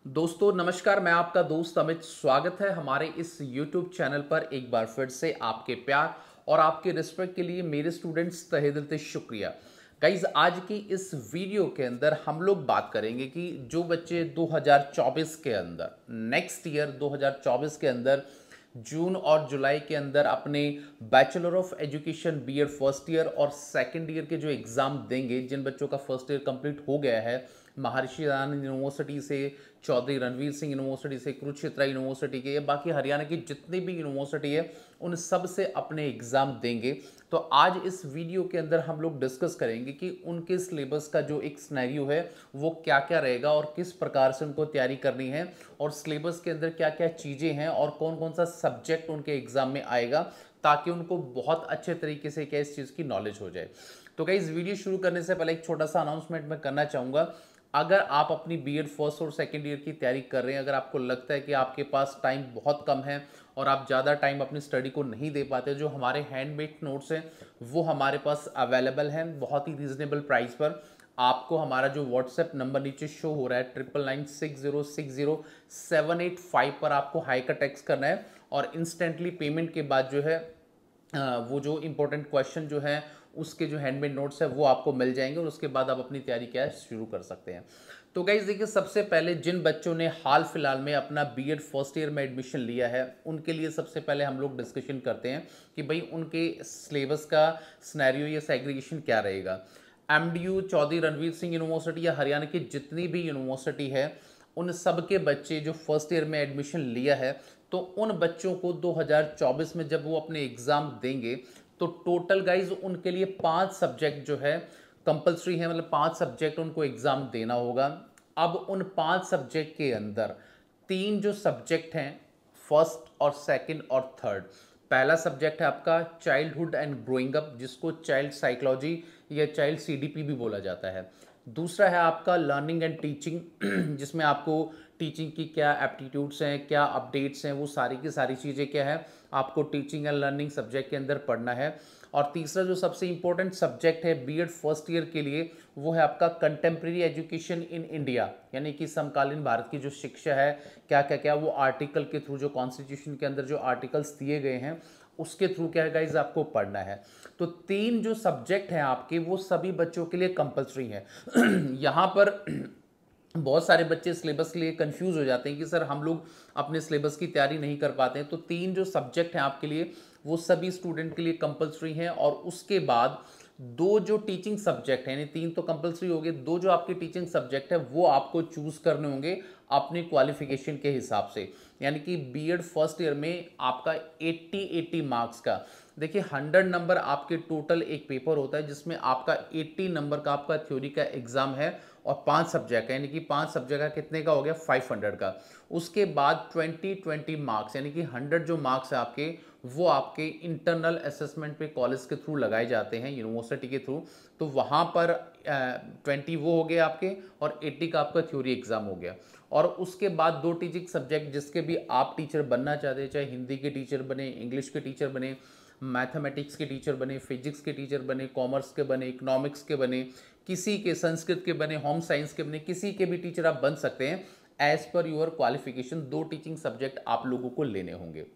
दोस्तों नमस्कार, मैं आपका दोस्त अमित। स्वागत है हमारे इस YouTube चैनल पर एक बार फिर से। आपके प्यार और आपके रिस्पेक्ट के लिए मेरे स्टूडेंट्स तहे दिल से शुक्रिया। गाइज, आज की इस वीडियो के अंदर हम लोग बात करेंगे कि जो बच्चे 2024 के अंदर नेक्स्ट ईयर 2024 के अंदर जून और जुलाई के अंदर अपने bachelor of education B Ed first year और सेकंड ईयर के जो एग्ज़ाम देंगे, जिन बच्चों का फर्स्ट ईयर कंप्लीट हो गया है महर्षि दयानंद यूनिवर्सिटी से, चौधरी रणवीर सिंह यूनिवर्सिटी से, कुरुक्षेत्र यूनिवर्सिटी के, या बाकी हरियाणा की जितनी भी यूनिवर्सिटी है, उन सब से अपने एग्ज़ाम देंगे। तो आज इस वीडियो के अंदर हम लोग डिस्कस करेंगे कि उनके सिलेबस का जो एक सिनेरियो है वो क्या क्या रहेगा और किस प्रकार से उनको तैयारी करनी है, और सिलेबस के अंदर क्या क्या चीज़ें हैं और कौन कौन सा सब्जेक्ट उनके एग्ज़ाम में आएगा, ताकि उनको बहुत अच्छे तरीके से क्या इस चीज़ की नॉलेज हो जाए। तो गाइस, वीडियो शुरू करने से पहले एक छोटा सा अनाउंसमेंट मैं करना चाहूँगा। अगर आप अपनी बीएड फर्स्ट और सेकेंड ईयर की तैयारी कर रहे हैं, अगर आपको लगता है कि आपके पास टाइम बहुत कम है और आप ज़्यादा टाइम अपनी स्टडी को नहीं दे पाते, जो हमारे हैंडमेड नोट्स हैं वो हमारे पास अवेलेबल हैं बहुत ही रीजनेबल प्राइस पर। आपको हमारा जो व्हाट्सएप नंबर नीचे शो हो रहा है 9996060785 पर आपको हाई का टेक्स्ट करना है, और इंस्टेंटली पेमेंट के बाद जो है वो जो इंपॉर्टेंट क्वेश्चन जो है उसके जो हैंडमेड नोट्स है वो आपको मिल जाएंगे, और उसके बाद आप अपनी तैयारी क्या है शुरू कर सकते हैं। तो गाइज देखिए, सबसे पहले जिन बच्चों ने हाल फिलहाल में अपना बीएड फर्स्ट ईयर में एडमिशन लिया है उनके लिए सबसे पहले हम लोग डिस्कशन करते हैं कि भाई उनके सिलेबस का सिनेरियो या सेग्रीगेशन क्या रहेगा। एमडीयू, चौधरी रणवीर सिंह यूनिवर्सिटी या हरियाणा की जितनी भी यूनिवर्सिटी है, उन सब के बच्चे जो फर्स्ट ईयर में एडमिशन लिया है, तो उन बच्चों को 2024 में जब वो अपने एग्ज़ाम देंगे तो टोटल गाइज उनके लिए 5 सब्जेक्ट जो है कंपलसरी है, मतलब 5 सब्जेक्ट उनको एग्ज़ाम देना होगा। अब उन 5 सब्जेक्ट के अंदर 3 जो सब्जेक्ट हैं, फर्स्ट और सेकंड और थर्ड। पहला सब्जेक्ट है आपका चाइल्डहुड एंड ग्रोइंग अप, जिसको चाइल्ड साइकोलॉजी या चाइल्ड सीडीपी भी बोला जाता है। दूसरा है आपका लर्निंग एंड टीचिंग, जिसमें आपको टीचिंग की क्या एप्टीट्यूड्स हैं, क्या अपडेट्स हैं, वो सारी की सारी चीज़ें क्या है आपको टीचिंग एंड लर्निंग सब्जेक्ट के अंदर पढ़ना है। और तीसरा जो सबसे इंपॉर्टेंट सब्जेक्ट है बीएड फर्स्ट ईयर के लिए, वो है आपका कंटेम्प्रेरी एजुकेशन इन इंडिया, यानी कि समकालीन भारत की जो शिक्षा है, क्या क्या क्या वो आर्टिकल के थ्रू, जो कॉन्स्टिट्यूशन के अंदर जो आर्टिकल्स दिए गए हैं उसके थ्रू क्या है गाइज आपको पढ़ना है। तो 3 जो सब्जेक्ट हैं आपके वो सभी बच्चों के लिए कंपलसरी है। यहाँ पर बहुत सारे बच्चे सिलेबस के लिए कंफ्यूज हो जाते हैं कि सर हम लोग अपने सिलेबस की तैयारी नहीं कर पाते हैं। तो 3 जो सब्जेक्ट हैं आपके लिए वो सभी स्टूडेंट के लिए कंपलसरी हैं, और उसके बाद 2 जो टीचिंग सब्जेक्ट हैं, यानी 3 तो कंपलसरी हो गए, 2 जो आपके टीचिंग सब्जेक्ट है वो आपको चूज करने होंगे अपने क्वालिफिकेशन के हिसाब से। यानी कि बीएड फर्स्ट ईयर में आपका 80 मार्क्स का, देखिए 100 नंबर आपके टोटल एक पेपर होता है जिसमें आपका 80 नंबर का आपका थ्योरी का एग्जाम है, और 5 सब्जेक्ट है, यानी कि 5 सब्जेक्ट का कितने का हो गया 500 का। उसके बाद 20 मार्क्स, यानी कि 100 जो मार्क्स है आपके वो आपके इंटरनल असेसमेंट पे कॉलेज के थ्रू लगाए जाते हैं, यूनिवर्सिटी के थ्रू। तो वहाँ पर 20 वो हो गए आपके, और 80 का आपका थ्योरी एग्जाम हो गया। और उसके बाद 2 टीचिंग सब्जेक्ट जिसके भी आप टीचर बनना चाहते हैं, चाहे हिंदी के टीचर बने, इंग्लिश के टीचर बने, मैथमेटिक्स के टीचर बने, फिजिक्स के टीचर बने, कॉमर्स के बने, इकोनॉमिक्स के बने, किसी के संस्कृत के बने, होम साइंस के बने, किसी के भी टीचर आप बन सकते हैं। As per your qualification 2 teaching subject आप लोगों को लेने होंगे।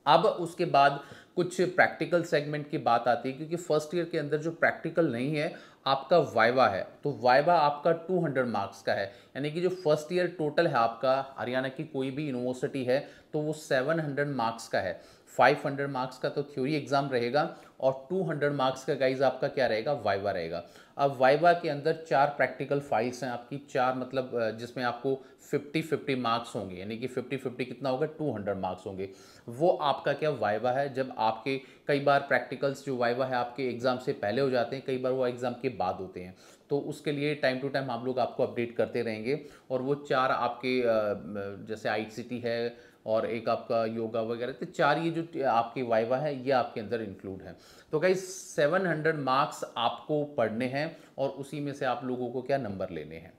अब उसके बाद कुछ प्रैक्टिकल सेगमेंट की बात आती है, क्योंकि फर्स्ट ईयर के अंदर जो प्रैक्टिकल नहीं है आपका वाइवा है, तो वाइवा आपका 200 मार्क्स का है। यानी कि जो फर्स्ट ईयर टोटल है आपका, हरियाणा की कोई भी यूनिवर्सिटी है तो वो 700 मार्क्स का है। 500 मार्क्स का तो थ्योरी एग्जाम रहेगा, और 200 मार्क्स का गाइज आपका क्या रहेगा, वाइवा रहेगा। अब वाइवा के अंदर 4 प्रैक्टिकल फाइल्स हैं आपकी, 4 मतलब जिसमें आपको 50-50 मार्क्स होंगे, यानी कि 50-50 कितना होगा 200 मार्क्स होंगे। वो आपका क्या वाइवा है। जब आपके कई बार प्रैक्टिकल्स जो वाइवा है आपके एग्ज़ाम से पहले हो जाते हैं, कई बार वो एग्ज़ाम के बाद होते हैं, तो उसके लिए टाइम टू टाइम हम लोग आपको अपडेट करते रहेंगे। और वो 4 आपके जैसे आईसीटी है और एक आपका योगा वगैरह, तो 4 ये जो आपकी वाइवा है ये आपके अंदर इंक्लूड है। तो गाइस 700 मार्क्स आपको पढ़ने हैं, और उसी में से आप लोगों को क्या नंबर लेने हैं।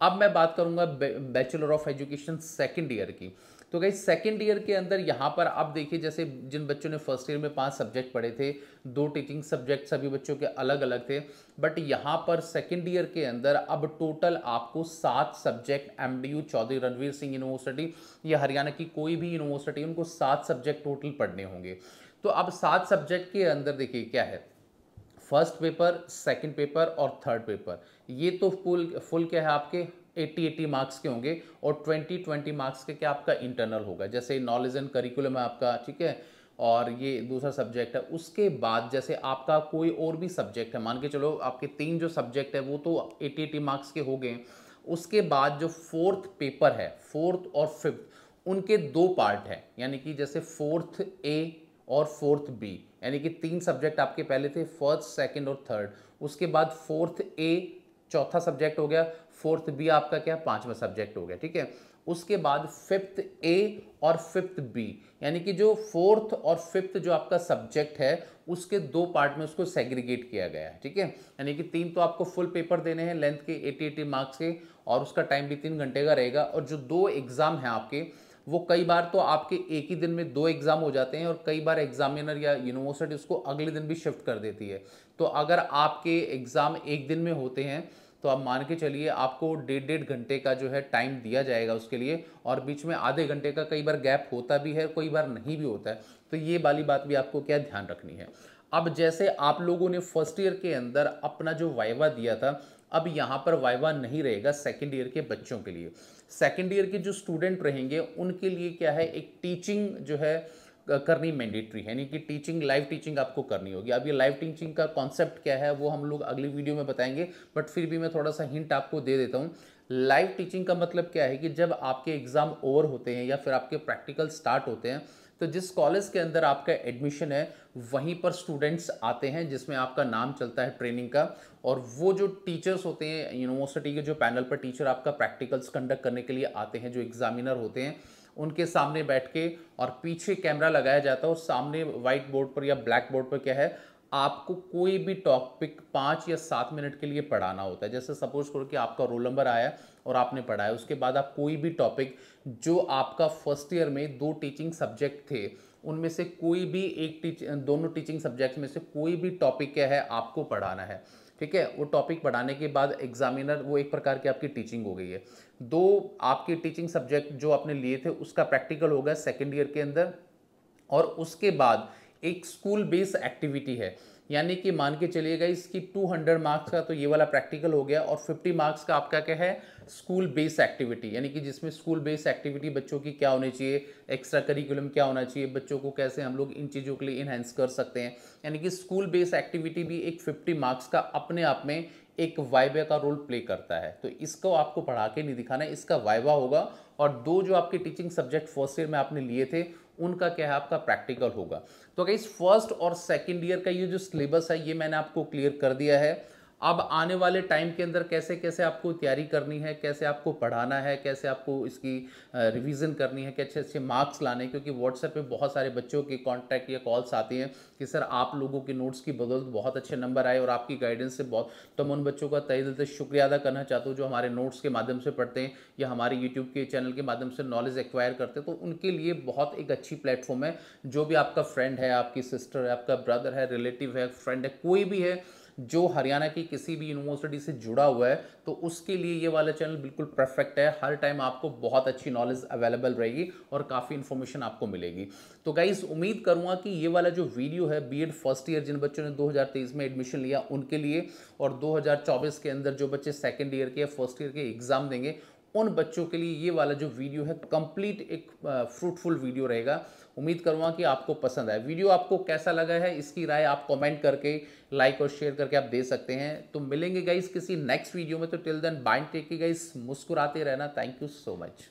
अब मैं बात करूंगा bachelor of education second year की। तो गाइस सेकंड ईयर के अंदर यहाँ पर आप देखिए, जैसे जिन बच्चों ने फर्स्ट ईयर में 5 सब्जेक्ट पढ़े थे, 2 टीचिंग सब्जेक्ट सभी बच्चों के अलग अलग थे, बट यहाँ पर सेकंड ईयर के अंदर अब टोटल आपको 7 subject MDU Chaudhary Ranbir Singh university या हरियाणा की कोई भी यूनिवर्सिटी, उनको 7 सब्जेक्ट टोटल पढ़ने होंगे। तो अब 7 सब्जेक्ट के अंदर देखिए क्या है, फर्स्ट पेपर, सेकंड पेपर और थर्ड पेपर, ये तो फुल क्या है आपके 80 मार्क्स के होंगे, और 20 मार्क्स के क्या आपका इंटरनल होगा, जैसे नॉलेज एंड करिकुलम है आपका, ठीक है, और ये दूसरा सब्जेक्ट है। उसके बाद जैसे आपका कोई और भी सब्जेक्ट है, मान के चलो आपके 3 जो सब्जेक्ट है वो तो 80 मार्क्स के हो गए। उसके बाद जो फोर्थ पेपर है, फोर्थ और फिफ्थ, उनके 2 पार्ट हैं, यानी कि जैसे फोर्थ ए और फोर्थ बी, यानी कि 3 सब्जेक्ट आपके पहले थे, फर्स्ट सेकंड और थर्ड। उसके बाद फोर्थ ए चौथा सब्जेक्ट हो गया, फोर्थ बी आपका क्या 5वां सब्जेक्ट हो गया, ठीक है। उसके बाद फिफ्थ ए और फिफ्थ बी, यानी कि जो फोर्थ और फिफ्थ जो आपका सब्जेक्ट है उसके 2 पार्ट में उसको सेग्रीगेट किया गया है, ठीक है। यानी कि 3 तो आपको फुल पेपर देने हैं लेंथ के 80 मार्क्स के, और उसका टाइम भी 3 घंटे का रहेगा। और जो 2 एग्जाम हैं आपके, वो कई बार तो आपके एक ही दिन में 2 एग्जाम हो जाते हैं, और कई बार एग्जामिनर या यूनिवर्सिटी उसको अगले दिन भी शिफ्ट कर देती है। तो अगर आपके एग्जाम एक दिन में होते हैं तो आप मान के चलिए आपको 1.5 घंटे का जो है टाइम दिया जाएगा उसके लिए, और बीच में आधे घंटे का कई बार गैप होता भी है, कई बार नहीं भी होता है। तो ये वाली बात भी आपको क्या ध्यान रखनी है। अब जैसे आप लोगों ने फर्स्ट ईयर के अंदर अपना जो वाइवा दिया था, अब यहाँ पर वाइवा नहीं रहेगा सेकेंड ईयर के बच्चों के लिए। सेकेंड ईयर के जो स्टूडेंट रहेंगे उनके लिए क्या है, एक टीचिंग जो है करनी मैंडेटरी है, यानी कि टीचिंग, लाइव टीचिंग आपको करनी होगी। अब ये लाइव टीचिंग का कॉन्सेप्ट क्या है वो हम लोग अगली वीडियो में बताएंगे, बट फिर भी मैं थोड़ा सा हिंट आपको दे देता हूँ। लाइव टीचिंग का मतलब क्या है कि जब आपके एग्जाम ओवर होते हैं या फिर आपके प्रैक्टिकल स्टार्ट होते हैं, तो जिस कॉलेज के अंदर आपका एडमिशन है वहीं पर स्टूडेंट्स आते हैं, जिसमें आपका नाम चलता है ट्रेनिंग का, और वो जो टीचर्स होते हैं यूनिवर्सिटी के, जो पैनल पर टीचर आपका प्रैक्टिकल्स कंडक्ट करने के लिए आते हैं, जो एग्जामिनर होते हैं, उनके सामने बैठ के, और पीछे कैमरा लगाया जाता है, और सामने व्हाइट बोर्ड पर या ब्लैक बोर्ड पर क्या है, आपको कोई भी टॉपिक 5 या 7 मिनट के लिए पढ़ाना होता है। जैसे सपोज करो कि आपका रोल नंबर आया और आपने पढ़ाया, उसके बाद आप कोई भी टॉपिक, जो आपका फर्स्ट ईयर में 2 टीचिंग सब्जेक्ट थे उनमें से कोई भी एक दोनों टीचिंग सब्जेक्ट में से कोई भी टॉपिक क्या है आपको पढ़ाना है, ठीक है। वो टॉपिक पढ़ाने के बाद एग्जामिनर, वो एक प्रकार की आपकी टीचिंग हो गई है। 2 आपके टीचिंग सब्जेक्ट जो आपने लिए थे उसका प्रैक्टिकल हो गया सेकेंड ईयर के अंदर, और उसके बाद एक स्कूल बेस एक्टिविटी है, यानी कि मान के चलिएगा इसकी 200 मार्क्स का तो ये वाला प्रैक्टिकल हो गया, और 50 मार्क्स का आपका क्या है, स्कूल बेस एक्टिविटी, यानी कि जिसमें स्कूल बेस एक्टिविटी बच्चों की क्या होनी चाहिए, एक्स्ट्रा करिकुलम क्या होना चाहिए, बच्चों को कैसे हम लोग इन चीज़ों के लिए इन्हेंस कर सकते हैं। यानी कि स्कूल बेस एक्टिविटी भी एक 50 मार्क्स का अपने आप में एक वाइवा का रोल प्ले करता है। तो इसको आपको पढ़ा के नहीं दिखाना है, इसका वाइवा होगा, और 2 जो आपके टीचिंग सब्जेक्ट फर्स्ट ईयर में आपने लिए थे उनका क्या है आपका प्रैक्टिकल होगा। तो गाइस फर्स्ट और सेकंड ईयर का ये जो सिलेबस है ये मैंने आपको क्लियर कर दिया है। अब आने वाले टाइम के अंदर कैसे कैसे आपको तैयारी करनी है, कैसे आपको पढ़ाना है, कैसे आपको इसकी रिवीजन करनी है, कैसे अच्छे मार्क्स लाने हैं, क्योंकि व्हाट्सएप पे बहुत सारे बच्चों के कांटेक्ट या कॉल्स आती हैं कि सर आप लोगों के नोट्स की बदौलत बहुत अच्छे नंबर आए और आपकी गाइडेंस से बहुत, तो मैं उन बच्चों का तहे दिल से शुक्रिया अदा करना चाहता हूँ जो हमारे नोट्स के माध्यम से पढ़ते हैं या हमारे यूट्यूब के चैनल के माध्यम से नॉलेज एक्वायर करते हैं। तो उनके लिए बहुत एक अच्छी प्लेटफॉर्म है। जो भी आपका फ्रेंड है, आपकी सिस्टर है, आपका ब्रदर है, रिलेटिव है, फ्रेंड है, कोई भी है जो हरियाणा की किसी भी यूनिवर्सिटी से जुड़ा हुआ है, तो उसके लिए ये वाला चैनल बिल्कुल परफेक्ट है। हर टाइम आपको बहुत अच्छी नॉलेज अवेलेबल रहेगी और काफ़ी इन्फॉर्मेशन आपको मिलेगी। तो गाइस उम्मीद करूँगा कि ये वाला जो वीडियो है बीएड फर्स्ट ईयर जिन बच्चों ने 2023 में एडमिशन लिया उनके लिए, और 2024 के अंदर जो बच्चे सेकेंड ईयर के या फर्स्ट ईयर के एग्जाम देंगे उन बच्चों के लिए ये वाला जो वीडियो है कंप्लीट एक फ्रूटफुल वीडियो रहेगा। उम्मीद करूँगा कि आपको पसंद आए। वीडियो आपको कैसा लगा है इसकी राय आप कमेंट करके, लाइक और शेयर करके आप दे सकते हैं। तो मिलेंगे गाइस किसी नेक्स्ट वीडियो में। तो till then bye, take care guys, मुस्कुराते रहना। Thank you so much.